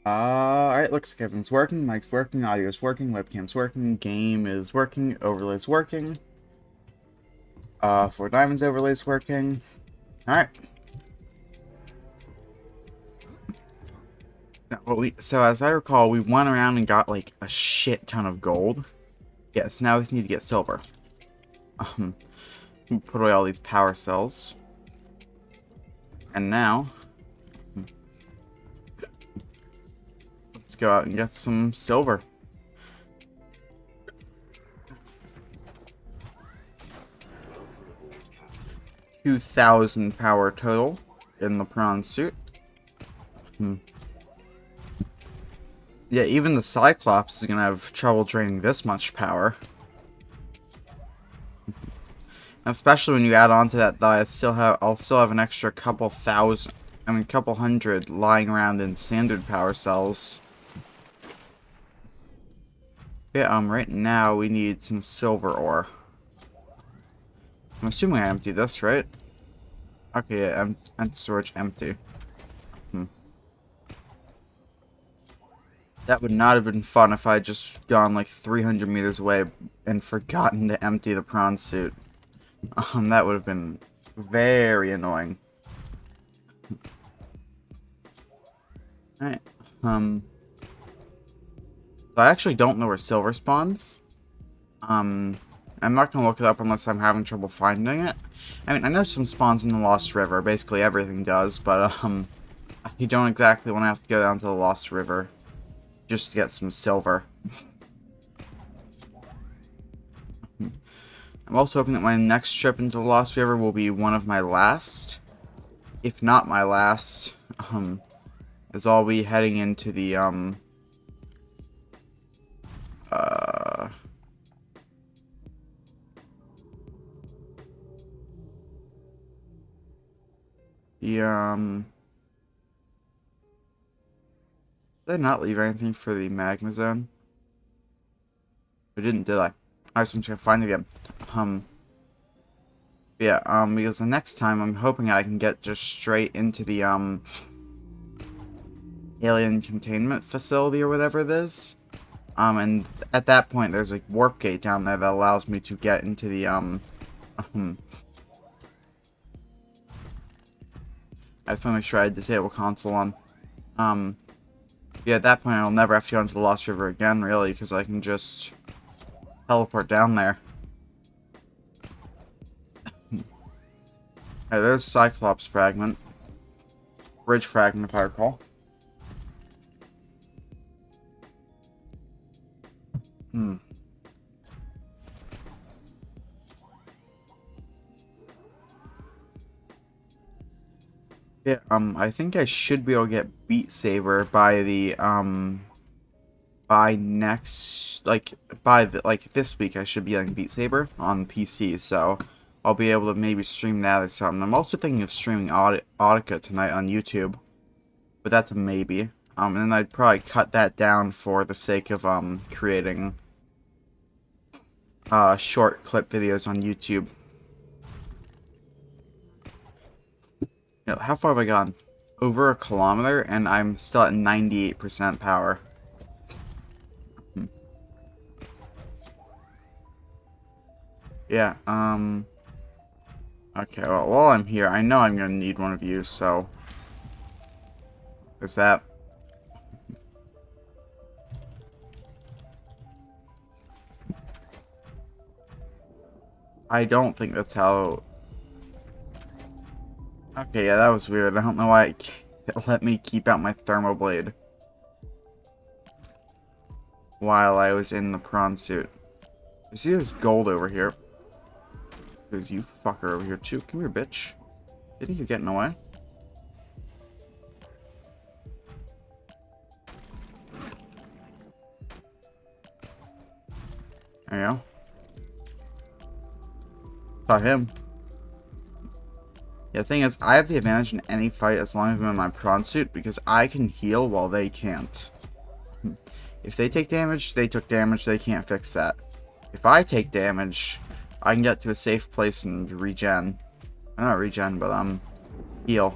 Alright, looks like everything's working, mic's working, audio's working, webcam's working, game is working, overlay's working. For diamonds overlay's working. Alright. So as I recall, we went around and got like a shit ton of gold. Yes, now we just need to get silver. Put away all these power cells. And now let's go out and get some silver. 2,000 power total in the prawn suit. Yeah, even the Cyclops is gonna have trouble draining this much power. Especially when you add on to that, I'll still have an extra couple hundred lying around in standard power cells. Yeah, right now we need some silver ore. I'm assuming I empty this, right? Okay, yeah, storage empty. That would not have been fun if I had just gone like 300 meters away and forgotten to empty the prawn suit. That would have been very annoying. Alright, so I actually don't know where silver spawns. I'm not gonna look it up unless I'm having trouble finding it. I mean, I know some spawns in the Lost River, basically everything does, but, you don't exactly want to have to go down to the Lost River just to get some silver. I'm also hoping that my next trip into the Lost River will be one of my last, if not my last, as I'll be heading into the, did I not leave anything for the magma zone? I didn't, did I? Alright, so I'm just gonna find it again. Yeah, because the next time I'm hoping I can get just straight into the, alien containment facility or whatever it is. And at that point there's a warp gate down there that allows me to get into the, I just want to make sure I disable console on. Yeah, at that point I'll never have to go into the Lost River again, really, because I can just teleport down there. Hey, there's Cyclops fragment. Bridge fragment, if I recall. Yeah, I think I should be able to get Beat Saber by the, by next, like this week I should be getting Beat Saber on PC, so I'll be able to maybe stream that or something. I'm also thinking of streaming Audica tonight on YouTube, but that's a maybe. And then I'd probably cut that down for the sake of, creating, short clip videos on YouTube. Yeah, how far have I gone? Over a kilometer, and I'm still at 98% power. Yeah, okay, well, while I'm here, I know I'm gonna need one of you, so there's that. I don't think that's how... Okay, yeah, that was weird. I don't know why it let me keep out my thermal blade while I was in the prawn suit. You see this gold over here? There's you fucker over here too. Come here, bitch. You think you're getting away? There you go. Saw him. Yeah, the thing is, I have the advantage in any fight as long as I'm in my prawn suit, because I can heal while they can't. If they take damage, they took damage, they can't fix that. If I take damage, I can get to a safe place and regen. Not regen, but, heal.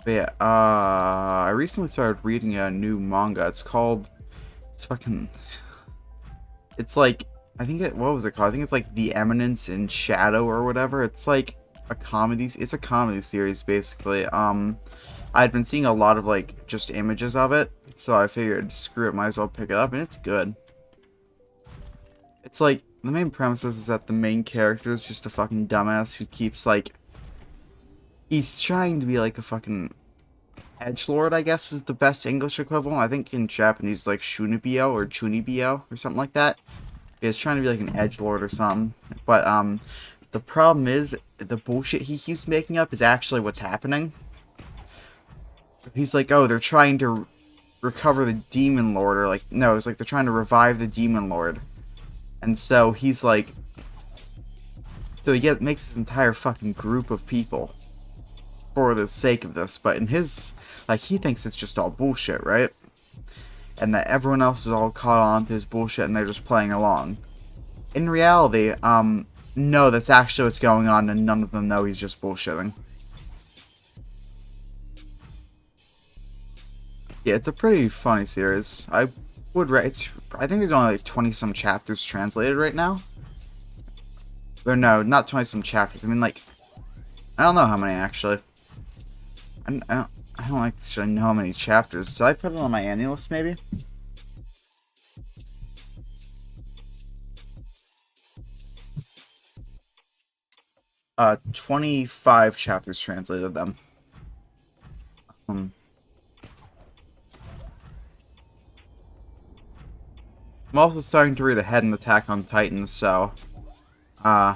But yeah, I recently started reading a new manga. It's fucking, it's like, I think what was it called? I think it's like The Eminence in Shadow or whatever. It's like it's a comedy series basically. I'd been seeing a lot of like just images of it, so I figured screw it, might as well pick it up, and it's good. It's like, the main premise is that the main character is just a fucking dumbass who keeps like, he's trying to be like a fucking edgelord, I guess is the best English equivalent. I think in Japanese like shunibyo or chunibyo or something like that. He's trying to be like an edgelord or something. But the problem is the bullshit he keeps making up is actually what's happening. He's like, oh, they're trying to recover the demon lord, or like, no, it's like they're trying to revive the demon lord. And so he's like, so makes his entire fucking group of people for the sake of this, but in his, like, he thinks it's just all bullshit, right? And that everyone else is all caught on to his bullshit and they're just playing along. In reality, no, that's actually what's going on, and none of them know he's just bullshitting. Yeah, it's a pretty funny series. I think there's only like 20-some chapters translated right now. Or no, not 20-some chapters. I mean, like, I don't know how many actually. I don't actually know how many chapters. Did I put it on my annual list, maybe? 25 chapters translated them. I'm also starting to read ahead in Attack on Titan, so I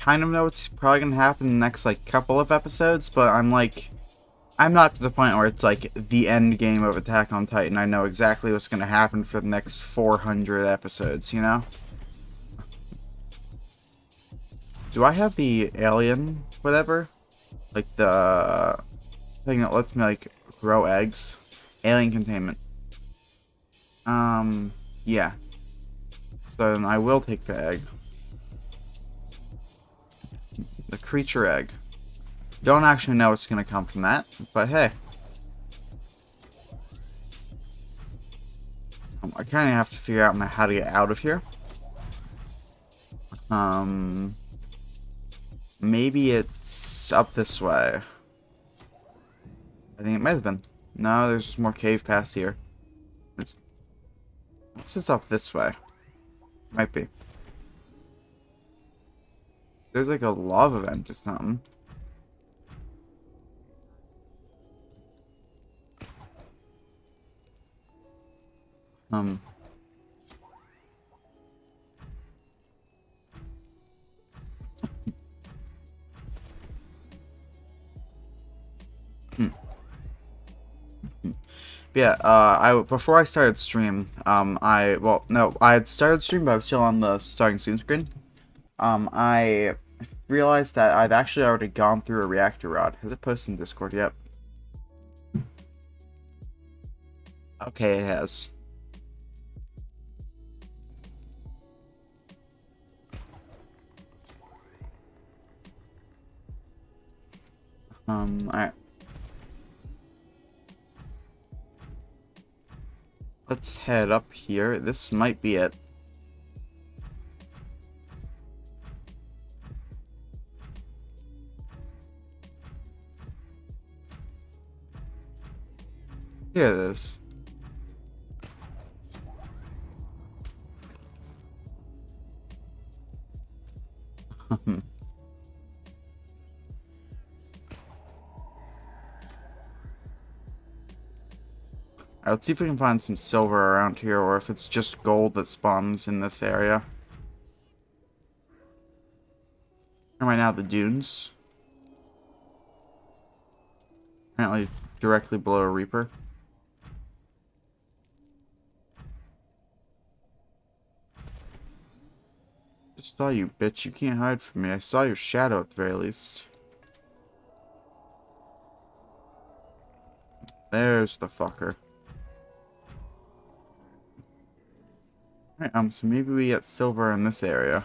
kind of know what's probably gonna happen in the next like couple of episodes, but I'm not to the point where it's like the end game of Attack on Titan. I know exactly what's gonna happen for the next 400 episodes, you know? Do I have the alien whatever? Like the thing that lets me like grow eggs? Alien containment. Yeah. So then I will take the egg. The creature egg. Don't actually know what's gonna come from that, but hey. I kinda have to figure out how to get out of here. Maybe it's up this way. I think it might have been. No, there's just more cave paths here. This is up this way. Might be. There's like a lava vent or something. Hmm. Yeah, before I started stream, I had started stream, but I was still on the starting soon screen. I realized that I'd actually already gone through a reactor rod. Has it posted in Discord yet? Okay, it has. Alright. Let's head up here. This might be it. Here it is. Let's see if we can find some silver around here, or if it's just gold that spawns in this area. And right now, the dunes. Apparently directly below a Reaper. Just saw you, bitch. You can't hide from me. I saw your shadow at the very least. There's the fucker. Alright, so maybe we get silver in this area.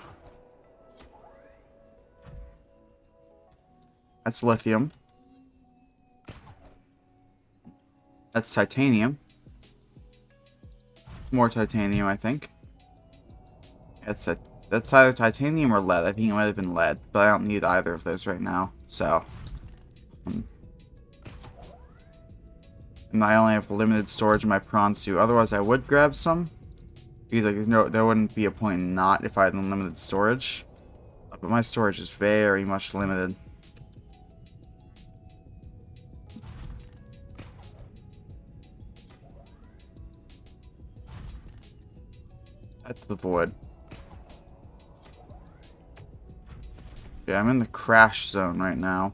That's lithium. That's titanium. More titanium, I think. That's either titanium or lead. I think it might have been lead, but I don't need either of those right now. So, and I only have limited storage in my prawn suit. Otherwise, I would grab some. Because like, no, there wouldn't be a point in not if I had unlimited storage. But my storage is very much limited. That's the void. Okay, I'm in the crash zone right now.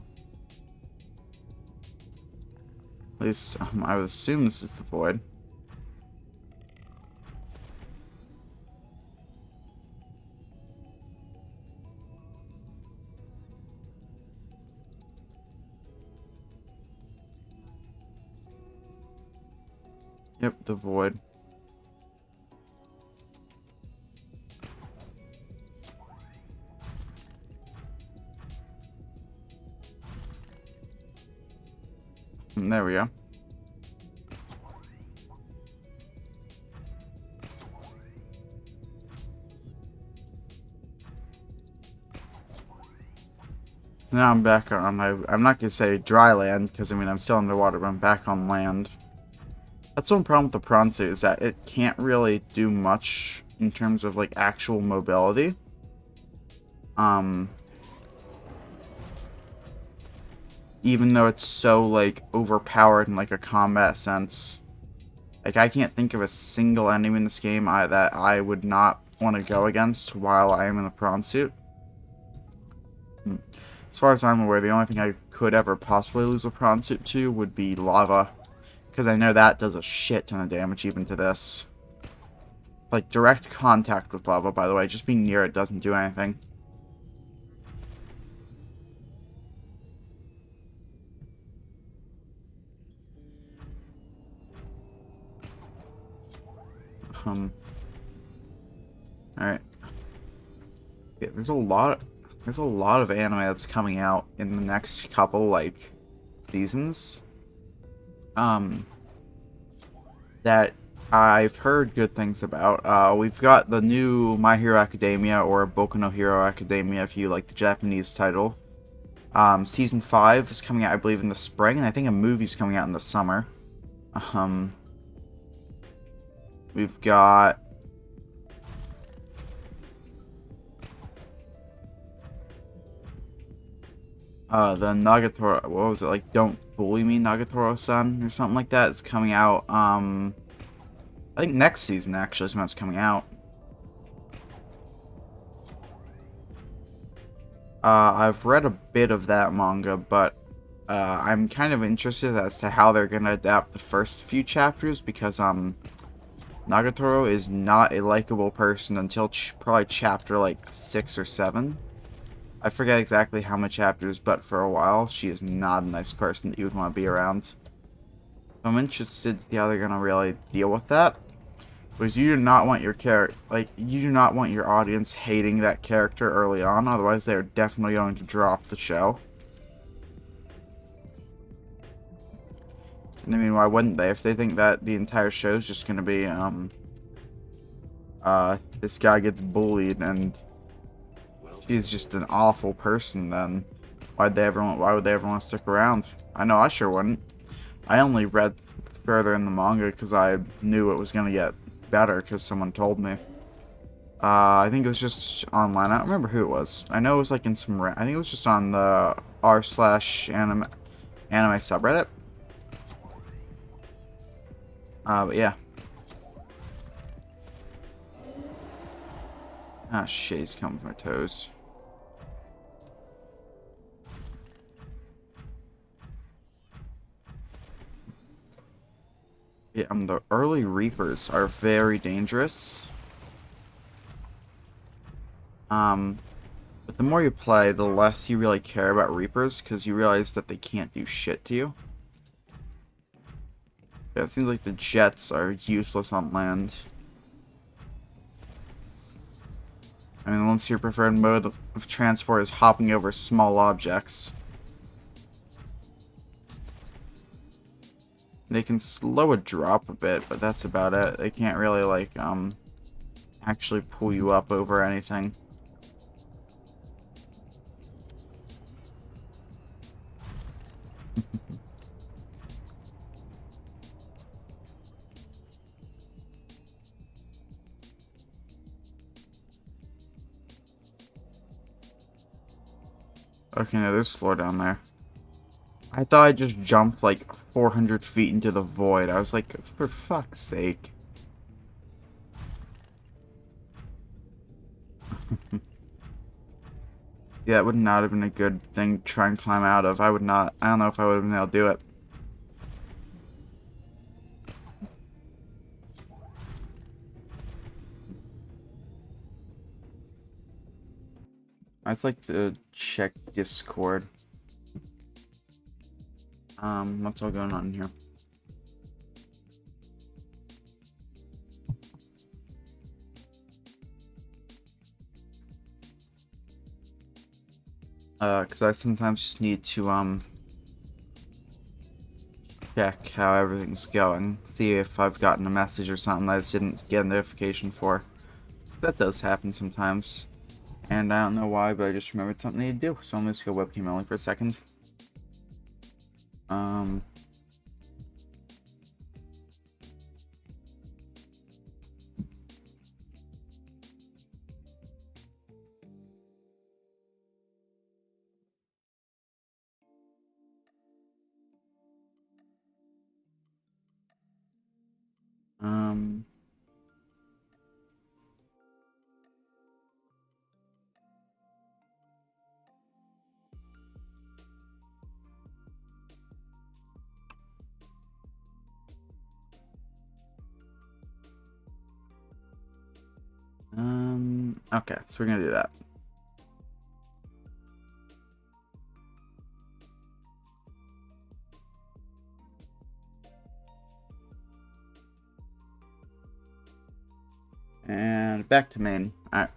At least, I would assume this is the void. Yep, the void. And there we go. Now I'm back on my, I'm not going to say dry land, because I mean I'm still underwater, but I'm back on land. That's one problem with the prawn suit, is that it can't really do much in terms of like actual mobility. Even though it's so like overpowered in like a combat sense. Like I can't think of a single enemy in this game that I would not want to go against while I am in a prawn suit. As far as I'm aware, the only thing I could ever possibly lose a prawn suit to would be lava. Because I know that does a shit ton of damage even to this. Like, direct contact with lava, by the way. Just being near it doesn't do anything. Alright. Yeah, there's a lot of anime that's coming out in the next couple, like, seasons. That I've heard good things about. We've got the new My Hero Academia, or Boku no Hero Academia if you like the Japanese title. Season 5 is coming out, I believe, in the spring, and I think a movie's coming out in the summer. We've got the Nagatoro, what was it, like, Don't Bully Me, Nagatoro-san, or something like that. It's coming out, I think next season, actually, is when it's coming out. I've read a bit of that manga, but I'm kind of interested as to how they're gonna adapt the first few chapters, because, Nagatoro is not a likable person until probably chapter, like, 6 or 7. I forget exactly how many chapters, but for a while, she is not a nice person that you would want to be around. I'm interested to see how they're gonna really deal with that, because you do not want your you do not want your audience hating that character early on. Otherwise, they are definitely going to drop the show. And I mean, why wouldn't they? If they think that the entire show is just gonna be this guy gets bullied and he's just an awful person, then why would they ever want to stick around? I know I sure wouldn't. I only read further in the manga because I knew it was going to get better because someone told me. I think it was just online. I don't remember who it was. I know it was like in some, I think it was just on the r/anime subreddit. But yeah. Ah, shit, he's coming with my toes. Yeah, the early Reapers are very dangerous. But the more you play, the less you really care about Reapers, because you realize that they can't do shit to you. Yeah, it seems like the jets are useless on land. I mean, once your preferred mode of transport is hopping over small objects. They can slow a drop a bit, but that's about it. They can't really, like, actually pull you up over anything. Okay, no, there's floor down there. I thought I just jumped like 400 feet into the void. I was like, for fuck's sake. Yeah, it would not have been a good thing to try and climb out of. I don't know if I would have been able to do it. I'd like to check Discord. What's all going on in here? Because I sometimes just need to, check how everything's going. See if I've gotten a message or something that I just didn't get a notification for. That does happen sometimes. And I don't know why, but I just remembered something to do. So I'm just gonna go webcam only for a second. Um, okay, so we're gonna do that. And back to main. Alright.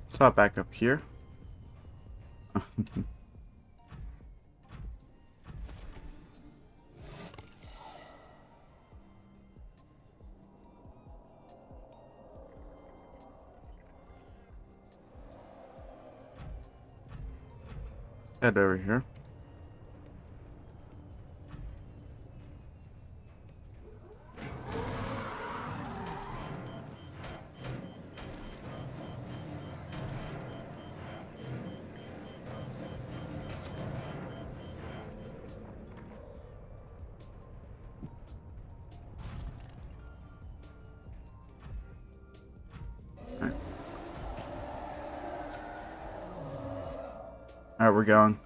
Swap back up here. Head over here. Alright, we're going.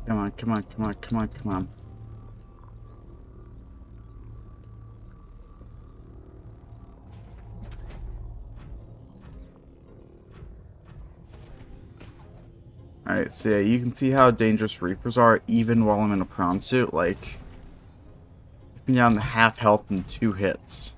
Come on, come on, come on, come on, come on. Alright, so yeah, you can see how dangerous Reapers are even while I'm in a prawn suit. Like, keeping down the half health in 2 hits.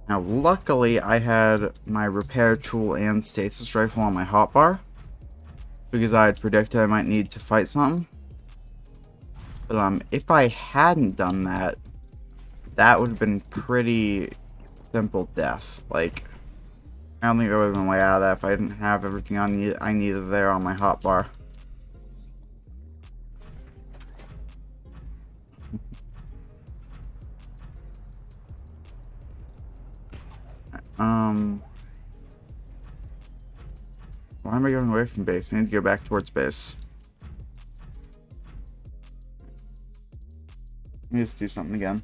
Now, luckily, I had my repair tool and stasis rifle on my hotbar, because I had predicted I might need to fight something. But if I hadn't done that, that would have been pretty simple death. Like, I don't think I would have been way out of that if I didn't have everything I needed there on my hotbar. Why am I going away from base? I need to go back towards base. Let me just do something again.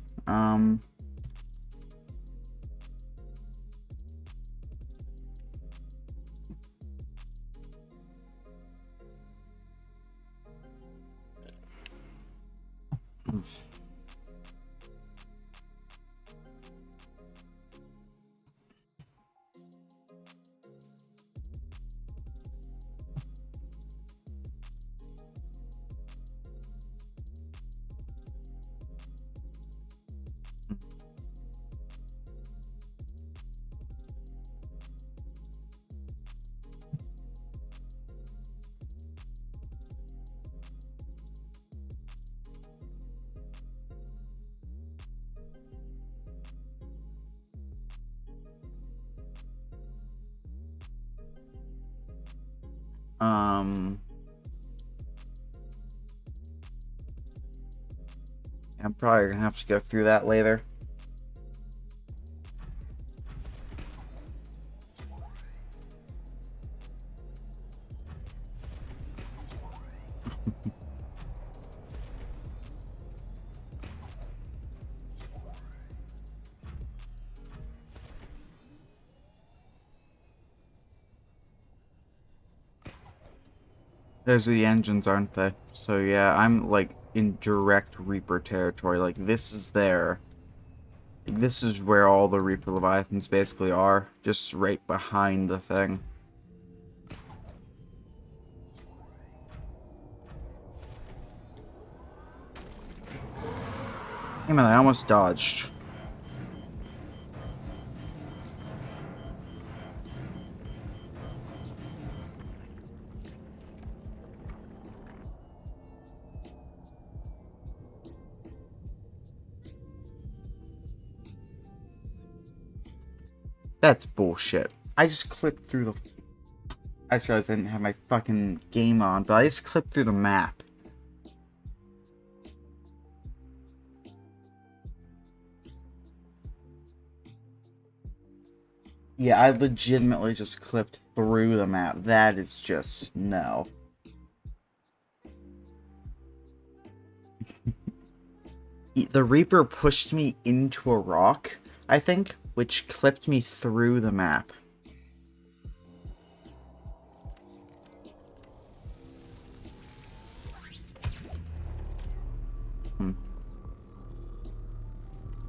I'm probably gonna have to go through that later. Those are the engines, aren't they? So yeah, I'm like in direct Reaper territory. Like this is there. Like, this is where all the Reaper Leviathans basically are. Just right behind the thing. Hey man, I almost dodged. That's bullshit. I just clipped through the... I just realized I didn't have my fucking game on, but I just clipped through the map. Yeah, I legitimately just clipped through the map. That is just... no. The Reaper pushed me into a rock, I think, which clipped me through the map.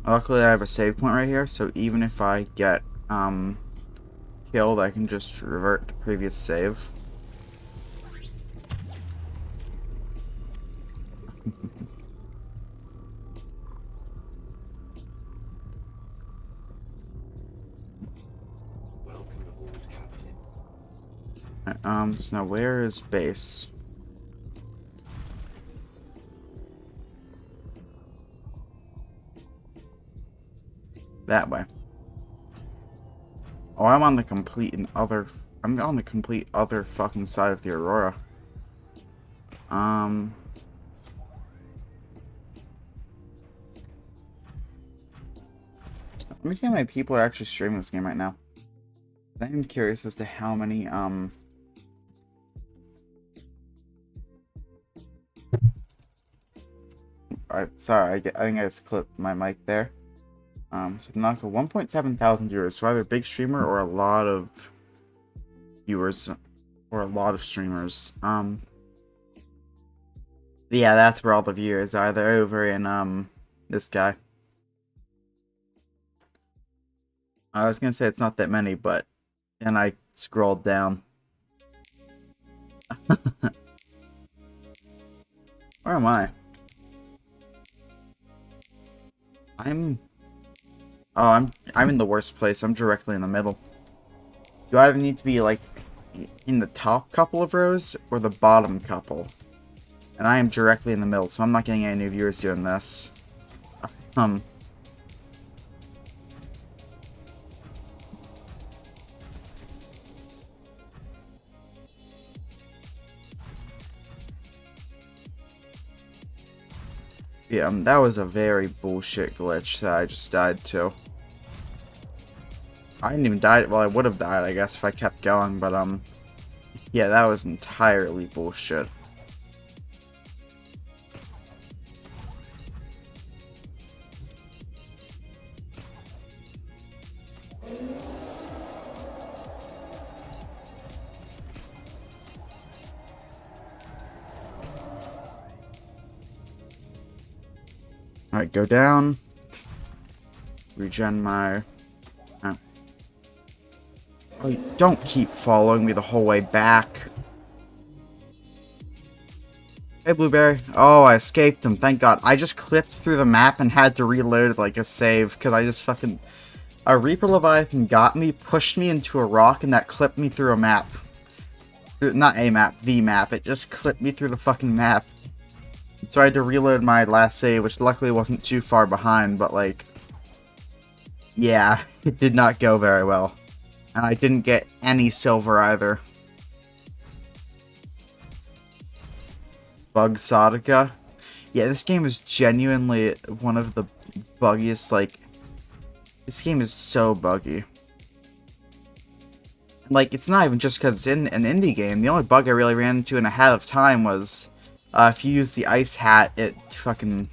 Luckily, I have a save point right here, so even if I get killed, I can just revert to previous save. So now where is base? That way. Oh, I'm on the complete other fucking side of the Aurora. Let me see how many people are actually streaming this game right now. I'm curious as to how many, sorry, I think I just clipped my mic there. Subnautica, 1.7 thousand viewers, so either big streamer or a lot of viewers, or a lot of streamers. Yeah, that's where all the viewers are. They're over in, this guy. I was gonna say it's not that many, but then I scrolled down. Where am I? I'm in the worst place. I'm directly in the middle. You either need to be like in the top couple of rows or the bottom couple. And I am directly in the middle, so I'm not getting any new viewers doing this. Yeah, that was a very bullshit glitch that I just died to. I didn't even die. Well, I would have died, I guess, if I kept going, but, yeah, that was entirely bullshit. Alright, go down. Regen my... Oh, don't keep following me the whole way back. Hey, Blueberry. Oh, I escaped him. Thank God. I just clipped through the map and had to reload like a save because I just fucking... A Reaper Leviathan got me, pushed me into a rock, and that clipped me through a map. Not a map, the map. It just clipped me through the fucking map. So I had to reload my last save, which luckily wasn't too far behind, but like... Yeah, it did not go very well. And I didn't get any silver either. Subnautica. Yeah, this game is genuinely one of the buggiest, like... This game is so buggy. Like, it's not even just because it's in an indie game. The only bug I really ran into in Ahead of Time was... if you use the ice hat, it fucking...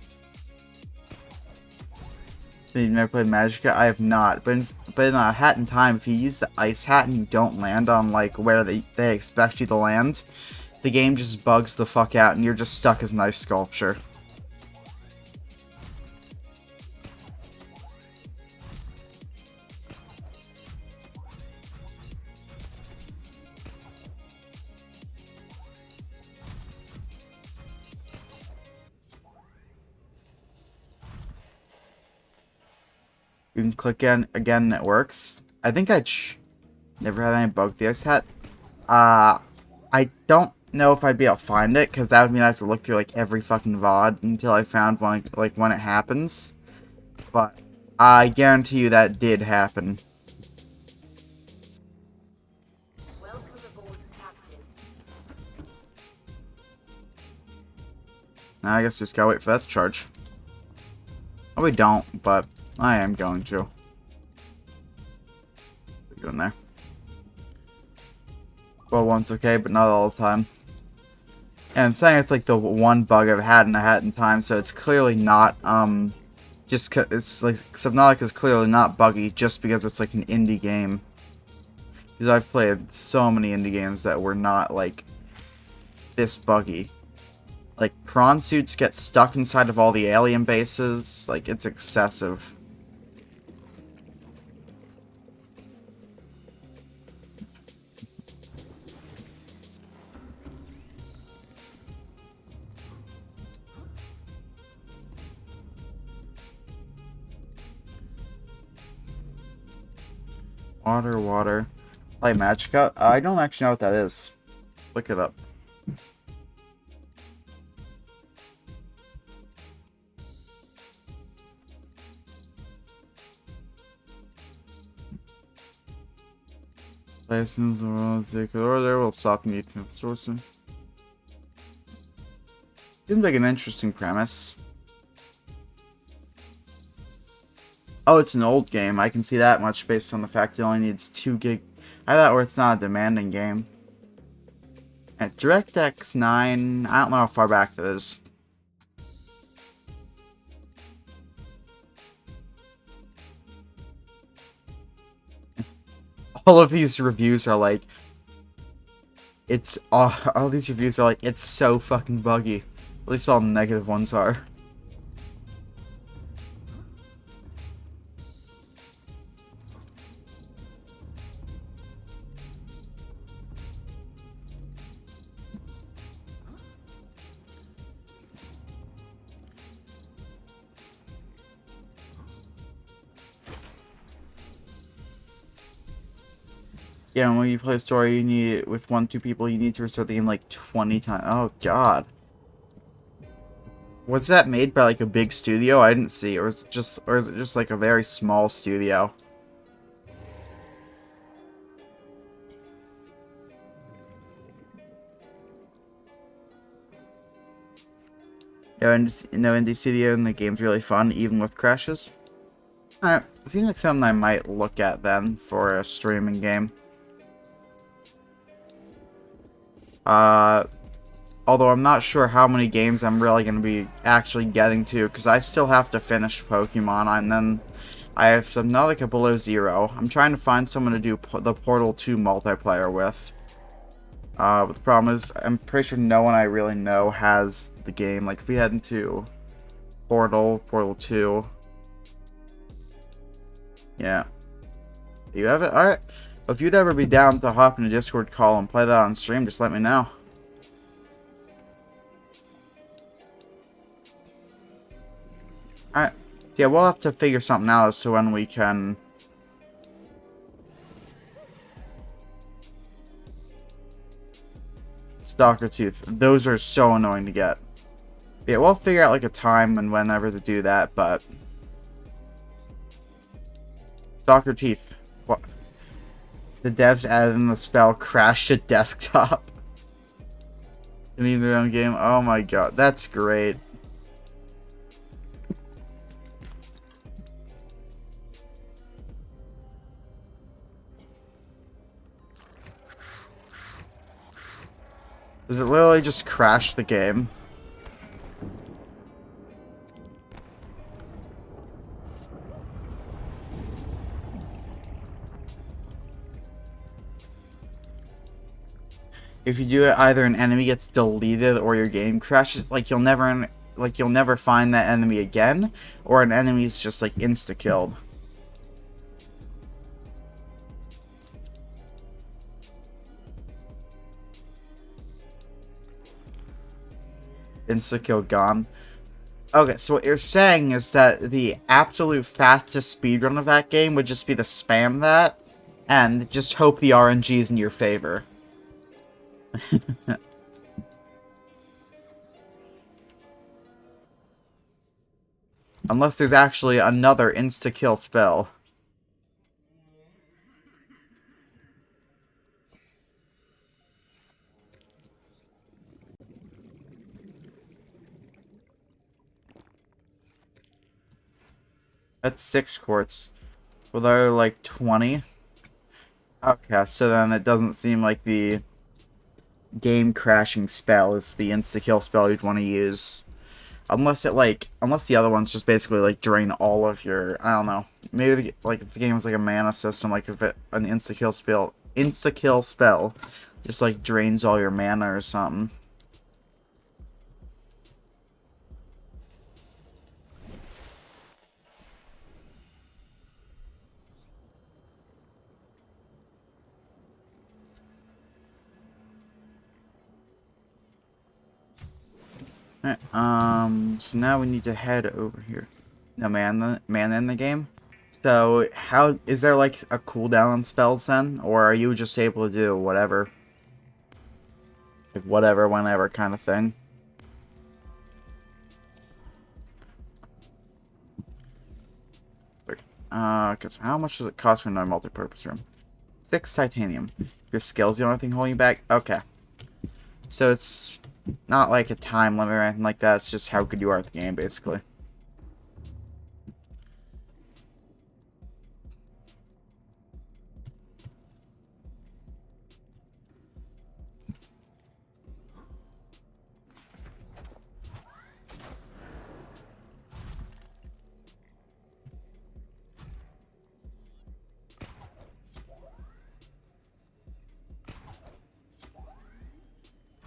You've never played Magica? I have not. But in a Hat in Time, if you use the ice hat and you don't land on, like, where they expect you to land, the game just bugs the fuck out and you're just stuck as an ice sculpture. You can click again and it works. I think I never had any bug with the ice hat. I don't know if I'd be able to find it, because that would mean I have to look through, like, every fucking VOD until I found one, like, when it happens. But I guarantee you that did happen. Now I guess just gotta wait for that to charge. Oh, we don't, but I am going to. Go in there. Well, once okay, but not all the time. And I'm saying it's like the one bug I've had in a Hat in Time, so it's clearly not, just cause it's like, Subnautica is clearly not buggy just because it's like an indie game. Because I've played so many indie games that were not, like, this buggy. Like, prawn suits get stuck inside of all the alien bases. Like, it's excessive. Water. Play Magica? I don't actually know what that is. Look it up. License or there will stop me from sourcing. Seems like an interesting premise. Oh, it's an old game. I can see that much based on the fact it only needs 2 gig. I thought it's not a demanding game. At DirectX 9, I don't know how far back that is. All of these reviews are like, it's all these reviews are like, it's so fucking buggy. At least all the negative ones are. Yeah, and when you play a story, you need with 1-2 people, you need to restart the game like 20 times. Oh god. Was that made by like a big studio? I didn't see. Or is it just like a very small studio? No indie studio, and the game's really fun, even with crashes. Alright, seems like something I might look at then for a streaming game. Although I'm not sure how many games I'm really going to be actually getting to, because I still have to finish Pokemon, and then I have Subnautica Below Zero. I'm trying to find someone to do the Portal 2 multiplayer with. But the problem is, I'm pretty sure no one I really know has the game. Like, if we head into Portal 2. Yeah. You have it? Alright. If you'd ever be down to hop in a Discord call and play that on stream, just let me know. Alright. Yeah, we'll have to figure something out as to when we can... Stalker Tooth. Those are so annoying to get. Yeah, we'll figure out like a time and whenever to do that, but... Stalker Teeth. What? The devs added in the spell Crash to Desktop. In their own game. Oh my god, that's great. Does it literally just crash the game? If you do it, either an enemy gets deleted or your game crashes. Like you'll never find that enemy again, or an enemy's just like insta killed. Insta kill gone. Okay, so what you're saying is that the absolute fastest speedrun of that game would just be to spam that and just hope the RNG is in your favor. Unless there's actually another insta-kill spell. That's 6 quartz. Well, there are like 20. Okay, so then it doesn't seem like the game crashing spell is the insta-kill spell you'd want to use. Unless the other ones just basically like drain all of your, I don't know. Maybe like if the game was like a mana system, like if an insta-kill spell just like drains all your mana or something. Alright, so now we need to head over here. No mana in the game. So how is there like a cooldown on spells then, or are you just able to do whatever, like whatever, whenever kind of thing? Cause how much does it cost for another multi-purpose room? 6 titanium. Your skill's the only thing holding you back. Okay. So it's not like a time limit or anything like that. It's just how good you are at the game, basically.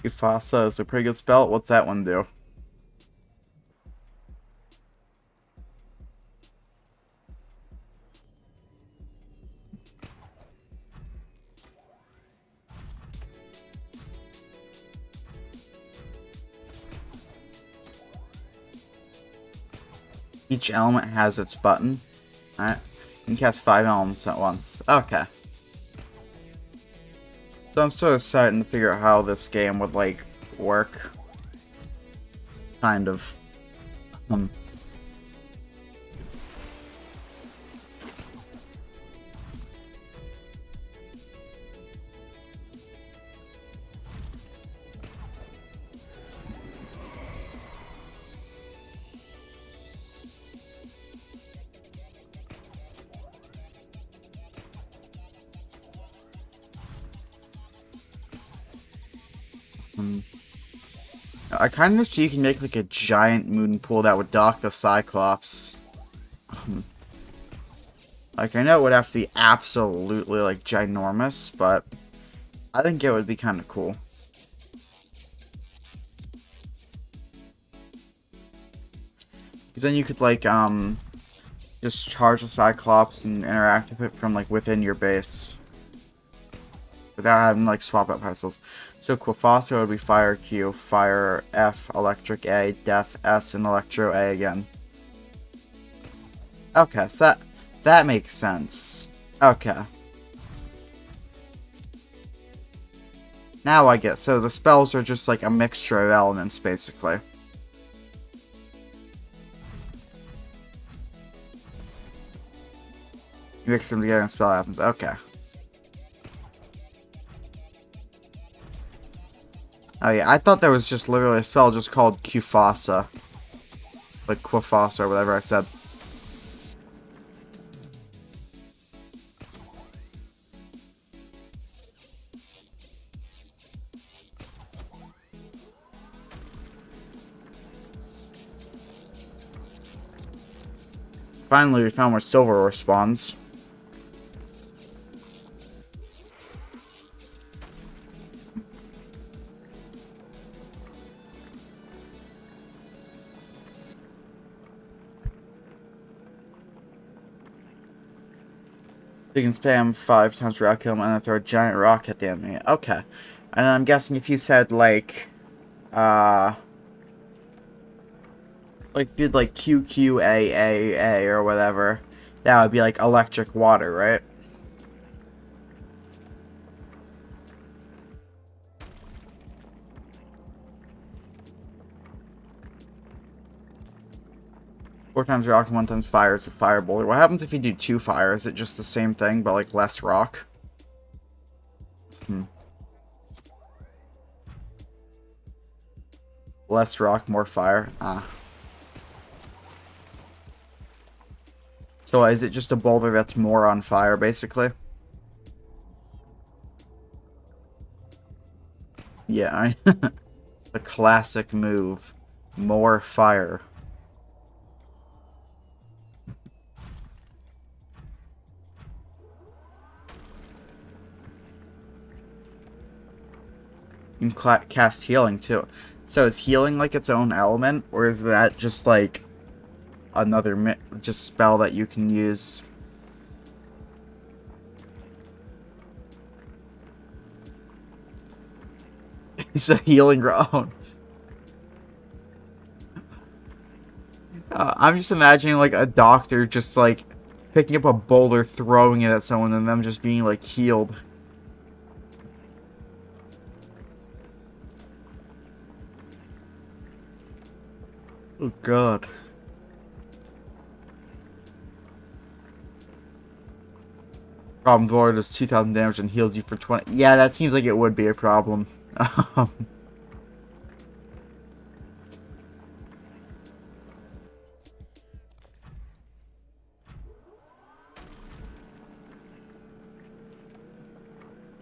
Ufasa is a pretty good spell. What's that one do? Each element has its button. Alright. You can cast 5 elements at once. Okay. So I'm sort of starting to figure out how this game would, like, work. Kind of. Hmm. I kind of wish you can make like a giant moon pool that would dock the Cyclops. Like, I know it would have to be absolutely, like, ginormous, but I think it would be kind of cool. Because then you could, like, just charge the Cyclops and interact with it from, like, within your base. Without having, like, swap out pistols. So, Quafaso would be Fire Q, Fire F, Electric A, Death S, and Electro A again. Okay, so that makes sense. Okay. Now I get, so the spells are just like a mixture of elements, basically. You mix them together and spell happens. Okay. Oh yeah, I thought there was just literally a spell just called Qfasa. Like Quafasa or whatever I said. Finally, we found where silver respawns. You can spam 5 times rock kill and then throw a giant rock at the enemy. Okay. And I'm guessing if you said like did like QQAAA or whatever, that would be like electric water, right? Four times rock and one times fire is a fire boulder. What happens if you do 2 fire? Is it just the same thing, but like less rock? Less rock, more fire. Ah. So is it just a boulder that's more on fire, basically? Yeah, the classic move. More fire. You can cast healing, too. So is healing like its own element? Or is that just like another just spell that you can use? It's a healing round. I'm just imagining like a doctor just like picking up a boulder, throwing it at someone, and them just being like healed. Oh god. Problem Dwarf does 2,000 damage and heals you for 20. Yeah, that seems like it would be a problem.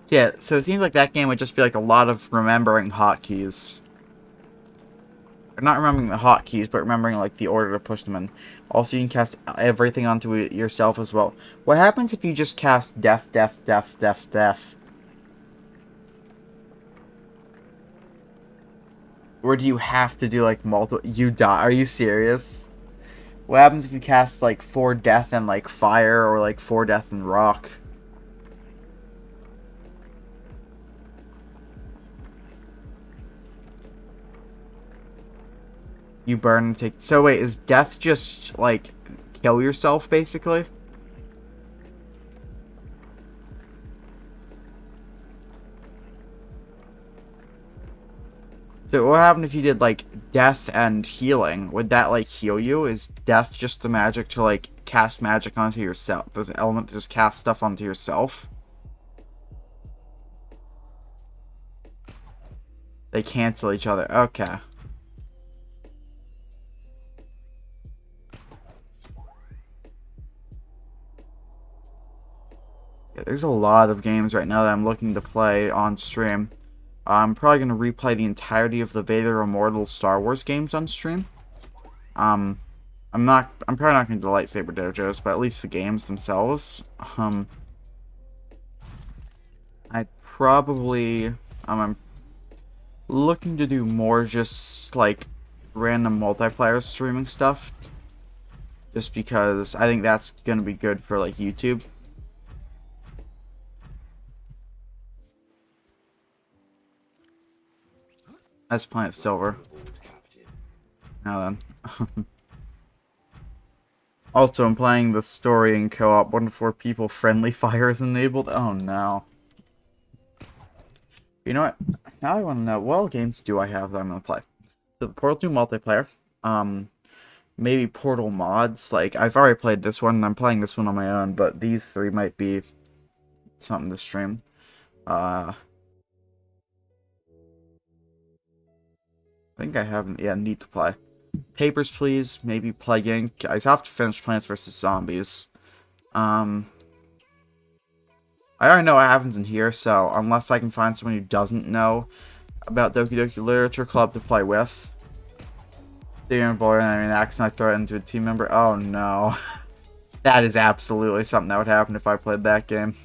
Yeah, so it seems like that game would just be like a lot of remembering hotkeys. Or not remembering the hotkeys, but remembering like the order to push them in. Also, you can cast everything onto it yourself as well. What happens if you just cast death, death, death, death, death? Or do you have to do like multiple? You die. Are you serious? What happens if you cast like 4 death and like fire or like 4 death and rock? You burn and take. So wait, is death just like kill yourself basically? So what happened if you did like death and healing? Would that like heal you? Is death just the magic to like cast magic onto yourself? Does an element to just cast stuff onto yourself? They cancel each other. Okay. Yeah, there's a lot of games right now that I'm looking to play on stream. I'm probably gonna replay the entirety of the Vader Immortal Star Wars games on stream. Um, I'm probably not gonna do lightsaber dojos, but at least the games themselves. I'd probably, I'm looking to do more just like random multiplayer streaming stuff, just because I think that's gonna be good for like YouTube. That's Planet Silver. Now then. Also, I'm playing the story in co-op. 1 to 4 people. Friendly fire is enabled. Oh no. You know what? Now I want to know, what games do I have that I'm gonna play? So the Portal 2 multiplayer. Maybe Portal mods. Like, I've already played this one, and I'm playing this one on my own, but these 3 might be something to stream. I think I haven't. Yeah, need to play. Papers, Please. Maybe Plague Inc. I have to finish Plants vs. Zombies. I already know what happens in here, so unless I can find someone who doesn't know about Doki Doki Literature Club to play with. Boy, I mean, accidentally throw it into a team member. Oh no. That is absolutely something that would happen if I played that game.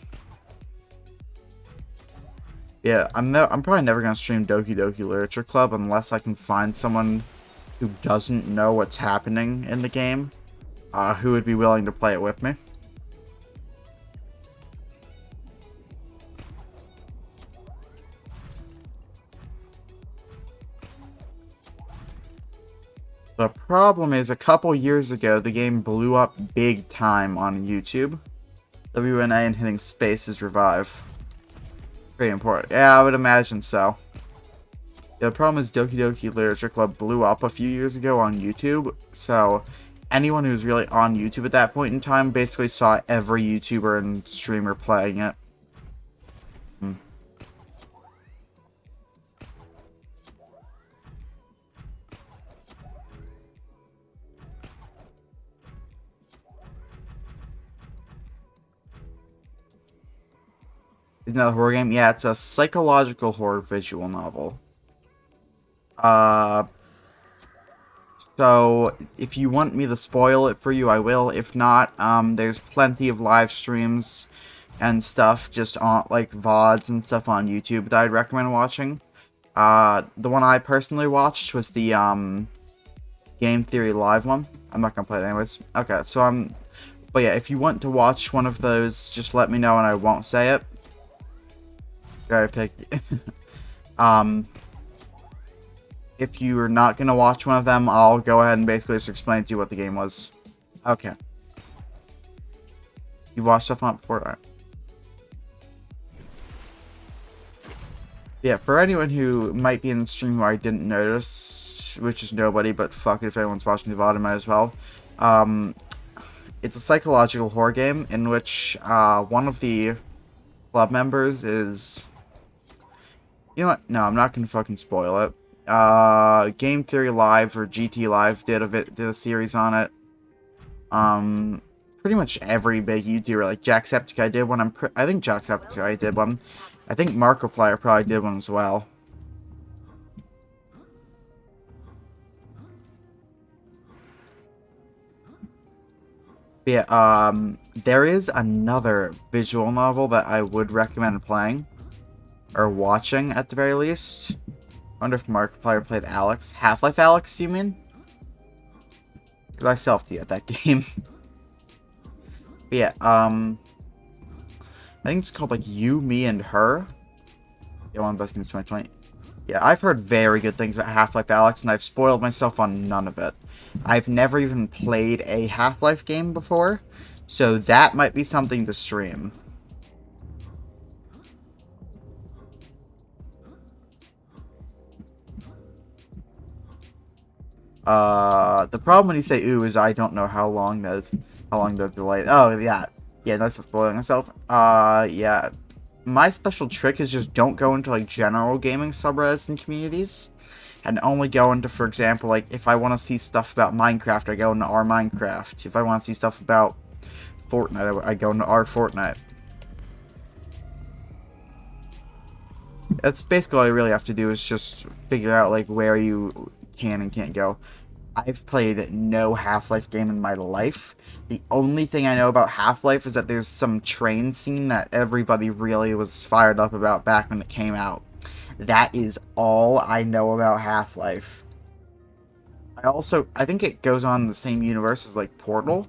Yeah, I'm probably never gonna stream Doki Doki Literature Club unless I can find someone who doesn't know what's happening in the game, who would be willing to play it with me. The problem is, a couple years ago, the game blew up big time on YouTube. WNA and hitting space is revive. Pretty important. Yeah, I would imagine so. Yeah, the problem is Doki Doki Literature Club blew up a few years ago on YouTube, so anyone who was really on YouTube at that point in time basically saw every YouTuber and streamer playing it. Isn't that a horror game? Yeah, it's a psychological horror visual novel. So if you want me to spoil it for you, I will. If not, there's plenty of live streams and stuff just on, like, VODs and stuff on YouTube that I'd recommend watching. The one I personally watched was the, Game Theory Live one. I'm not gonna play it anyways. Okay, so but yeah, if you want to watch one of those, just let me know and I won't say it. Very picky. If you're not gonna watch one of them, I'll go ahead and basically just explain to you what the game was. Okay. You watched stuff on it before? Right. Yeah, for anyone who might be in the stream who I didn't notice, which is nobody, but fuck it, if anyone's watching the VOD, I might as well. It's a psychological horror game in which one of the club members is... You know what? No, I'm not gonna fucking spoil it. Game Theory Live or GT Live did a series on it. Pretty much every big YouTuber, like Jacksepticeye did one. I think Jacksepticeye did one. I think Markiplier probably did one as well. But yeah, there is another visual novel that I would recommend playing. Or watching, at the very least. I wonder if Markiplier played Alex. Half-Life Alex, you mean? Because I still have to get that game. But yeah, I think it's called, like, You, Me, and Her. Yeah, one of the best games of 2020. Yeah, I've heard very good things about Half-Life Alex, and I've spoiled myself on none of it. I've never even played a Half-Life game before, so that might be something to stream. The problem when you say ooh is I don't know how long the delay. Oh, yeah. Yeah, that's not spoiling myself. Yeah. My special trick is just don't go into, like, general gaming subreddits and communities. And only go into, for example, like, if I want to see stuff about Minecraft, I go into our Minecraft. If I want to see stuff about Fortnite, I go into our Fortnite. That's basically all you really have to do is just figure out like where you can and can't go. I've played no Half-Life game in my life. The only thing I know about Half-Life is that there's some train scene that everybody really was fired up about back when it came out. That is all I know about Half-Life. I think it goes on in the same universe as like Portal,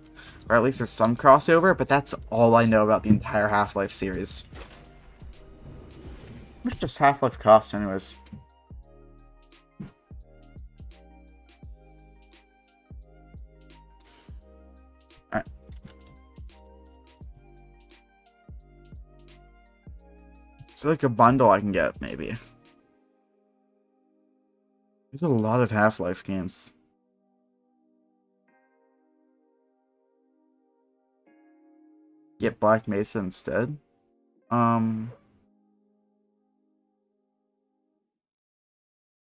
or at least there's some crossover, but that's all I know about the entire Half-Life series. How much does Half-Life cost anyways? Alright. So like a bundle I can get, maybe. There's a lot of Half-Life games. Get Black Mesa instead. Um,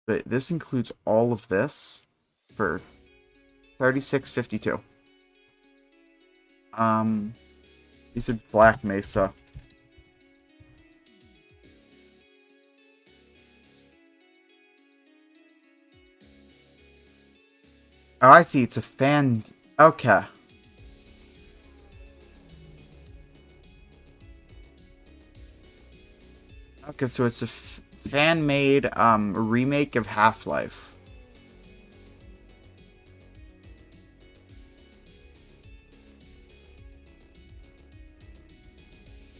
but this includes all of this for 36.52. You said Black Mesa. Oh, I see. It's a fan. Okay. Okay, so it's a fan-made remake of Half-Life.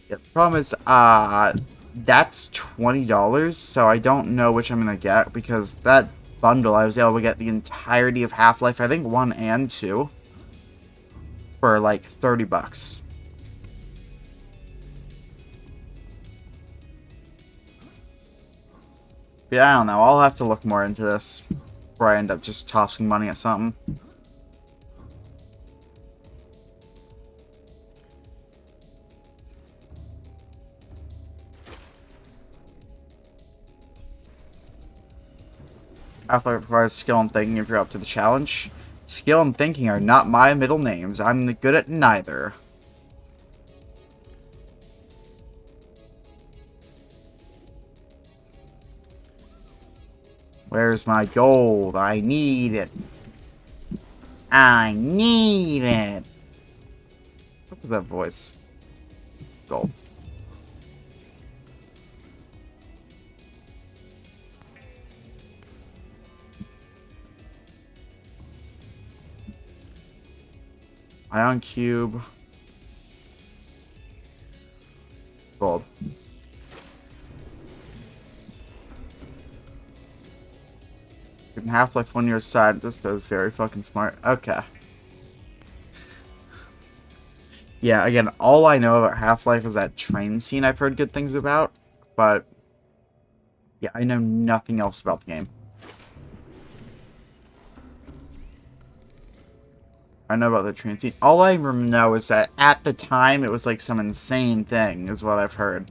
Yeah, the problem is, that's $20, so I don't know which I'm gonna get because that bundle I was able to get the entirety of Half-Life, I think 1 and 2, for like $30. But yeah, I don't know. I'll have to look more into this before I end up just tossing money at something. Half-Life requires skill and thinking if you're up to the challenge. Skill and thinking are not my middle names. I'm good at neither. Where's my gold? I need it. I need it. What was that voice? Gold. Ion Cube. Gold. In Half-Life 1 year side, this is very fucking smart. Okay. Yeah, again, all I know about Half-Life is that train scene I've heard good things about, but yeah, I know nothing else about the game. I know about the train scene. All I know is that at the time it was like some insane thing, is what I've heard.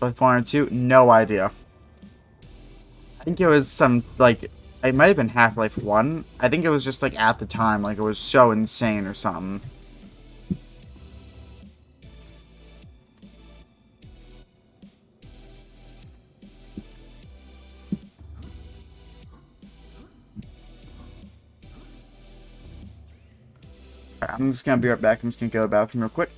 Half-Life 1 or 2? No idea. I think it was some, like, it might have been Half-Life 1. I think it was just, like, at the time, like, it was so insane or something. I'm just gonna be right back. I'm just gonna go to the bathroom real quick.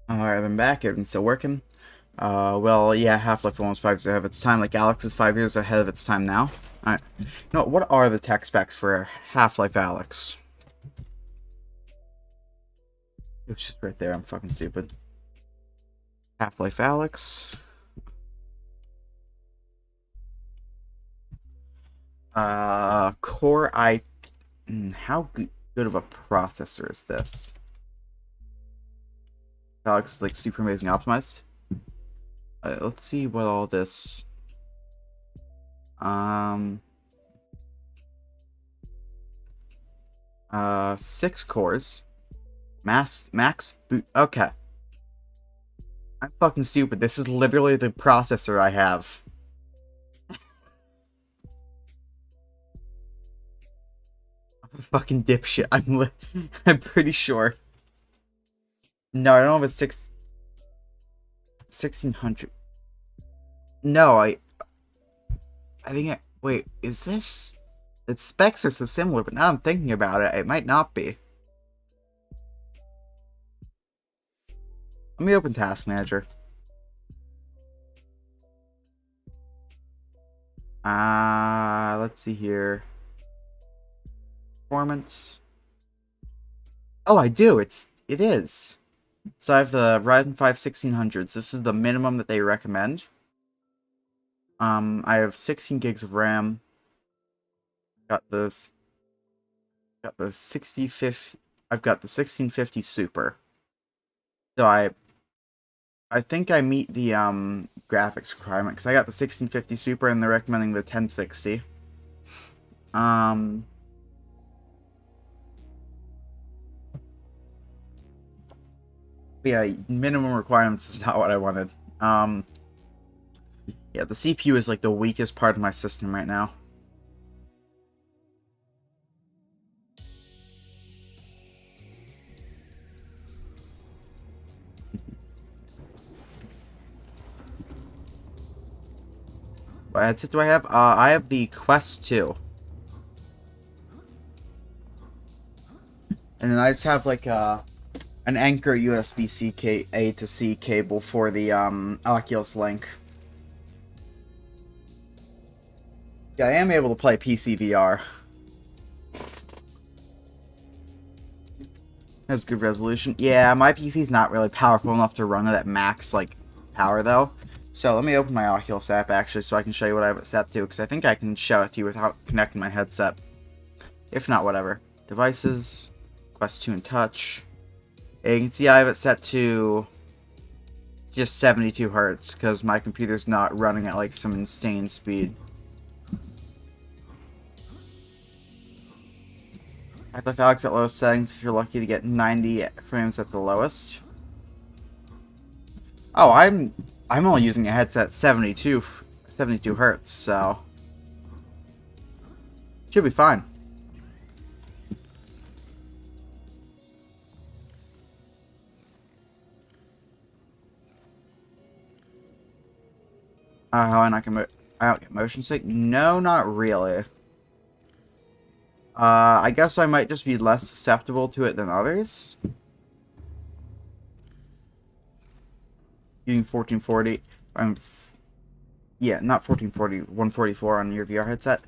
Alright, I'm back. Everything's still working. Well, yeah, Half-Life almost 5 years ahead of its time. Like Alex is 5 years ahead of its time now. Alright. You know, what are the tech specs for Half-Life Alex? It's just right there. I'm fucking stupid. Half-Life Alex. Core I. How good of a processor is this? Alex is like super amazing optimized. Let's see what all this. Um. 6 cores. Max boot. Okay. I'm fucking stupid. This is literally the processor I have. I'm a fucking dipshit. I'm pretty sure. No, I don't have a 1600. No, I think wait, is this? The specs are so similar, but now I'm thinking about it, it might not be. Let me open Task Manager. Let's see here. Performance. Oh, I do. It is. So I have the Ryzen 5 1600s. This is the minimum that they recommend. I have 16 gigs of RAM. Got this. Got the 6050. I've got the 1650 Super. So I think I meet the graphics requirement because I got the 1650 Super and they're recommending the 1060. Yeah, minimum requirements is not what I wanted. Yeah, the CPU is like the weakest part of my system right now. What headset do I have? I have the Quest 2. And then I just have like an Anchor USB-C A to C cable for the Oculus Link. Yeah, I am able to play PC VR. Has good resolution. Yeah, my PC's not really powerful enough to run it at max like power though. So let me open my Oculus app actually so I can show you what I have it set to, because I think I can show it to you without connecting my headset. If not, whatever. Devices, Quest 2 and Touch. And you can see I have it set to just 72 Hertz because my computer's not running at like some insane speed. Half-Life Alyx at lowest settings if you're lucky to get 90 frames at the lowest. Oh, I'm only using a headset 72 Hertz, so should be fine. How I not get I don't get motion sick? No, not really. I guess I might just be less susceptible to it than others. Using 1440, yeah, not 1440, 144 on your VR headset.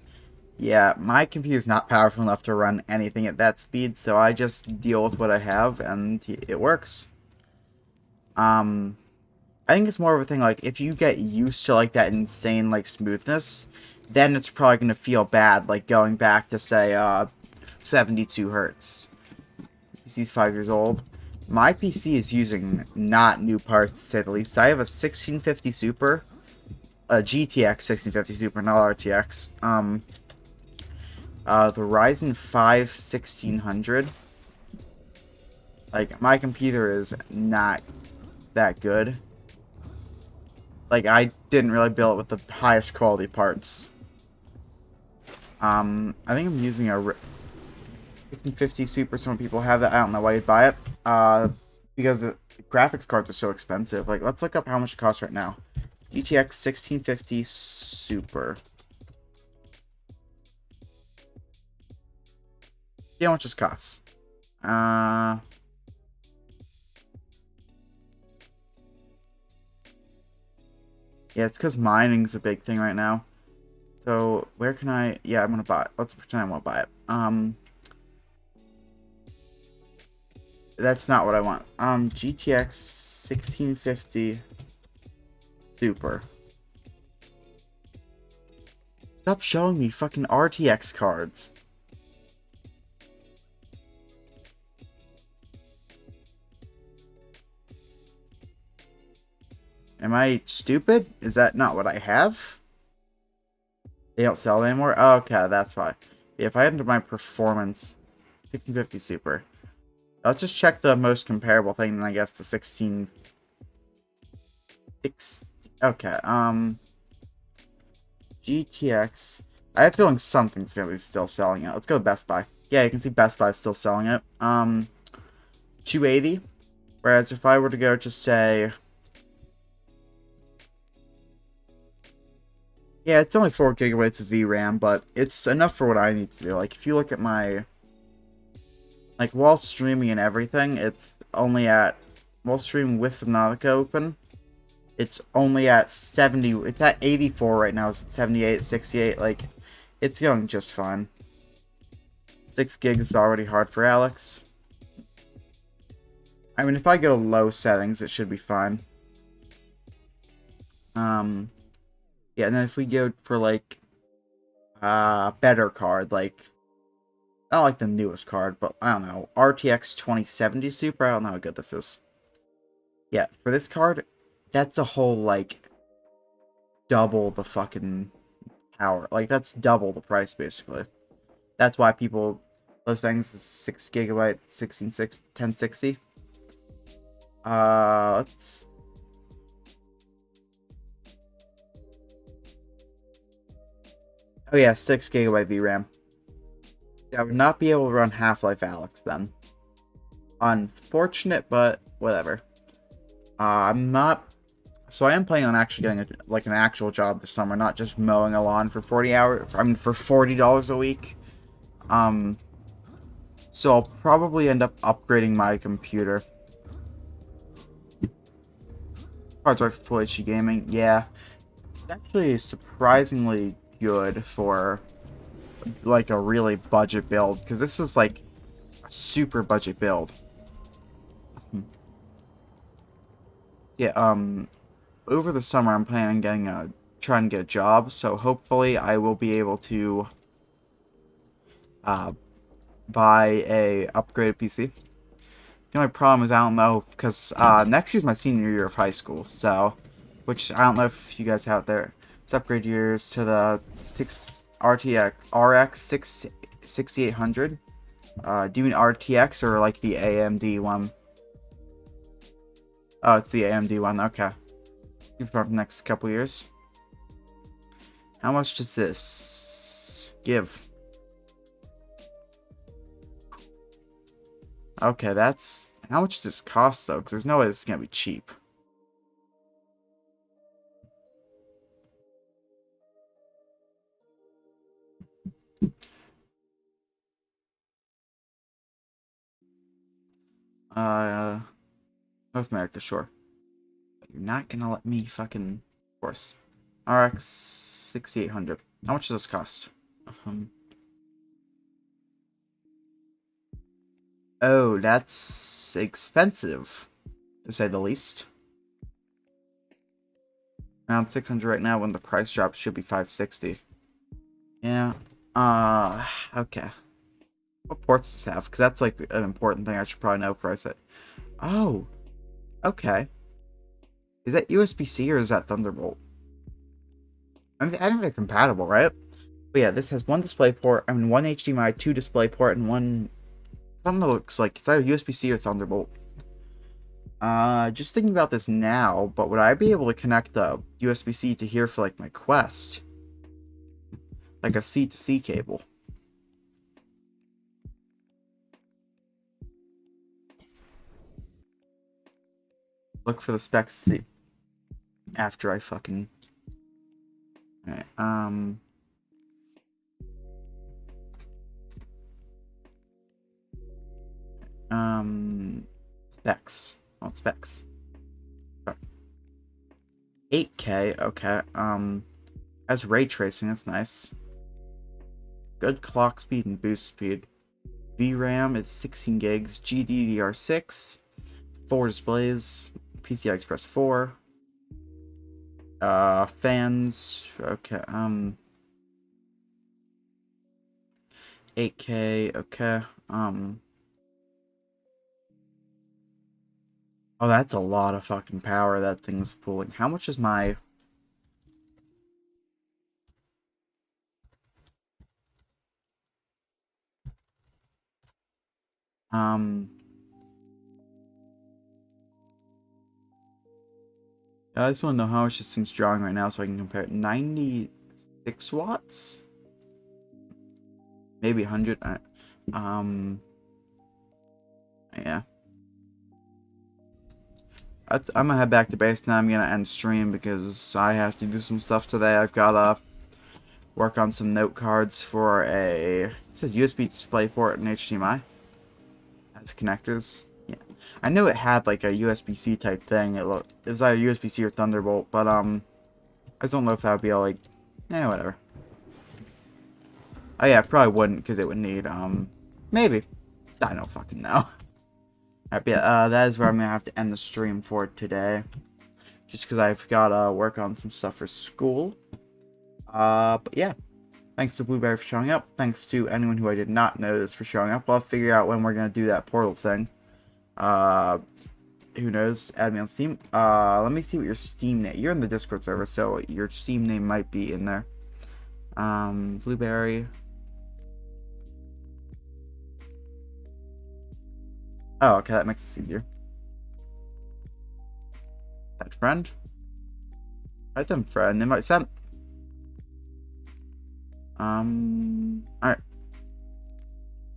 Yeah, my computer's not powerful enough to run anything at that speed, so I just deal with what I have, and it works. I think it's more of a thing, like, if you get used to, like, that insane, like, smoothness, then it's probably going to feel bad, like, going back to, say, 72 Hertz. PC's 5 years old. My PC is using not new parts, to say the least. I have a 1650 Super, a GTX 1650 Super, not RTX. The Ryzen 5 1600. Like, my computer is not that good. Like, I didn't really build it with the highest quality parts. I think I'm using a 1550 Super. Some people have that. I don't know why you'd buy it. Because the graphics cards are so expensive. Like, let's look up how much it costs right now. GTX 1650 Super. See how much this costs. Yeah, it's because mining's a big thing right now. So, where can I... Yeah, I'm gonna buy it. Let's pretend I want to buy it. That's not what I want. GTX 1650 Super. Stop showing me fucking RTX cards. Am I stupid? Is that not what I have? They don't sell it anymore? Oh, okay, that's fine. If I enter my performance, 1650 Super. Let's just check the most comparable thing, then I guess the 16... Okay, GTX. I have a feeling something's gonna be still selling it. Let's go to Best Buy. Yeah, you can see Best Buy is still selling it. 280. Whereas if I were to go to say... Yeah, it's only 4 gigabytes of VRAM, but it's enough for what I need to do. Like, if you look at my... Like, while streaming and everything, it's only at... While streaming with Subnautica open, it's only at 70... It's at 84 right now. It's 78, 68. Like, it's going just fine. 6 gigs is already hard for Alex. I mean, if I go low settings, it should be fine. Yeah, and then if we go for, like, better card, like... Not like the newest card, but I don't know. RTX 2070 Super? I don't know how good this is. Yeah, for this card, that's a whole, like, double the fucking power. Like, that's double the price, basically. That's why people... Those things is 6 gigabyte, 1060. Let's... Oh yeah, 6 gigabyte VRAM. I would not be able to run Half-Life Alyx then. Unfortunate, but whatever. I'm not... So I am planning on actually getting like an actual job this summer, not just mowing a lawn for 40 hours. I mean, for $40 a week. So I'll probably end up upgrading my computer. Cards right for Full HD gaming. Yeah, it's actually surprisingly good for like a really budget build, because this was like a super budget build. Yeah. Over the summer, I'm planning on trying to get a job, so hopefully I will be able to buy a upgraded PC. The only problem is I don't know, because next year's my senior year of high school, so, which I don't know if you guys have there. So upgrade years to the 6 RTX RX 6800. Do you mean RTX or like the AMD one? Oh, it's the AMD one. Okay. For the next couple years. How much does this give? Okay, that's... How much does this cost, though? Because there's no way this is going to be cheap. North America, sure. But you're not going to let me fucking... Of course. RX 6800. How much does this cost? Oh, that's expensive, to say the least. Around 600 right now, when the price drop should be 560. Yeah. Okay. What ports does this have? Because that's like an important thing I should probably know before I say. Oh, okay. Is that USB-C or is that Thunderbolt? I think they're compatible, right? But yeah, this has one display port, one HDMI, 2 display port, and one... Something that looks like it's either USB-C or Thunderbolt. Just thinking about this now, but would I be able to connect the USB-C to here for like my Quest? Like a C-to-C cable. Look for the specs to see after I fucking... Alright, specs. Not specs. 8K, okay. Has ray tracing, that's nice. Good clock speed and boost speed. VRAM is 16 gigs, GDDR6, 4 displays, PCI Express 4. Fans, okay, 8K, okay, oh, that's a lot of fucking power that thing's pulling. How much is my, um, I just want to know how much this thing's drawing right now so I can compare it. 96 watts? Maybe 100, yeah. I'm gonna head back to base now. I'm gonna end stream because I have to do some stuff today. I've gotta work on some note cards for a, it says USB DisplayPort and HDMI as connectors. Yeah, I knew it had like a USB-C type thing. It was either USB-C or Thunderbolt, but I just don't know if that would be all like, whatever. Oh yeah, probably wouldn't because it would need maybe, I don't fucking know. Alright, yeah, that is where I'm gonna have to end the stream for today. Just because I've got to work on some stuff for school. But yeah. Thanks to Blueberry for showing up. Thanks to anyone who I did not notice for showing up. I'll figure out when we're going to do that portal thing. Who knows? Add me on Steam. Let me see what your Steam name... You're in the Discord server, so your Steam name might be in there. Blueberry. Oh, okay, that makes this easier. That friend? Right then, friend. Invite sent. Alright.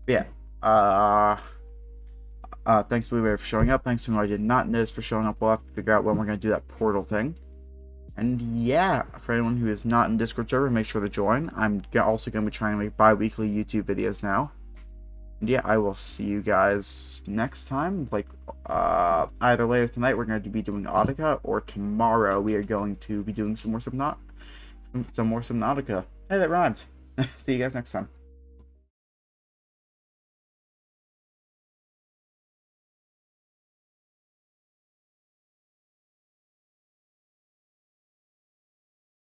Yeah. Thanks Blueberry for showing up. Thanks to anyone I did not notice for showing up. We'll have to figure out when we're going to do that portal thing. And yeah, for anyone who is not in Discord server, make sure to join. I'm also going to be trying to make bi-weekly YouTube videos now. And yeah, I will see you guys next time. Like, either later tonight we're going to be doing Audica, or tomorrow we are going to be doing some more Subnautica. Hey, that rhymed. See you guys next time.